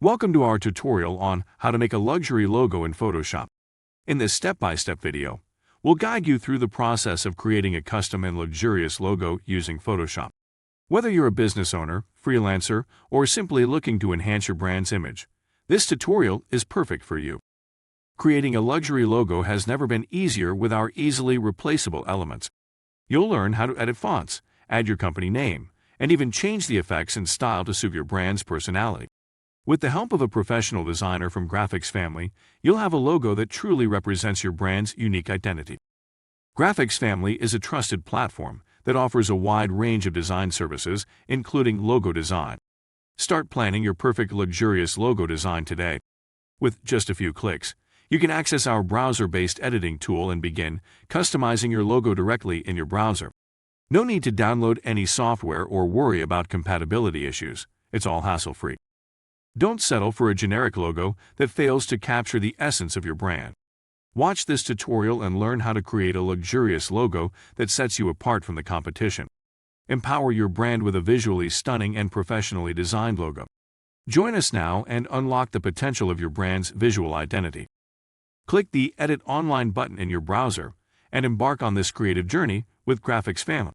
Welcome to our tutorial on how to make a luxury logo in Photoshop. In this step-by-step video, we'll guide you through the process of creating a custom and luxurious logo using Photoshop. Whether you're a business owner, freelancer, or simply looking to enhance your brand's image, this tutorial is perfect for you. Creating a luxury logo has never been easier with our easily replaceable elements. You'll learn how to edit fonts, add your company name, and even change the effects and style to suit your brand's personality. With the help of a professional designer from GraphicsFamily, you'll have a logo that truly represents your brand's unique identity. GraphicsFamily is a trusted platform that offers a wide range of design services, including logo design. Start planning your perfect luxurious logo design today. With just a few clicks, you can access our browser-based editing tool and begin customizing your logo directly in your browser. No need to download any software or worry about compatibility issues. It's all hassle-free. Don't settle for a generic logo that fails to capture the essence of your brand. Watch this tutorial and learn how to create a luxurious logo that sets you apart from the competition. Empower your brand with a visually stunning and professionally designed logo. Join us now and unlock the potential of your brand's visual identity. Click the Edit Online button in your browser and embark on this creative journey with GraphicsFamily.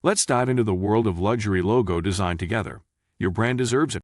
Let's dive into the world of luxury logo design together. Your brand deserves it.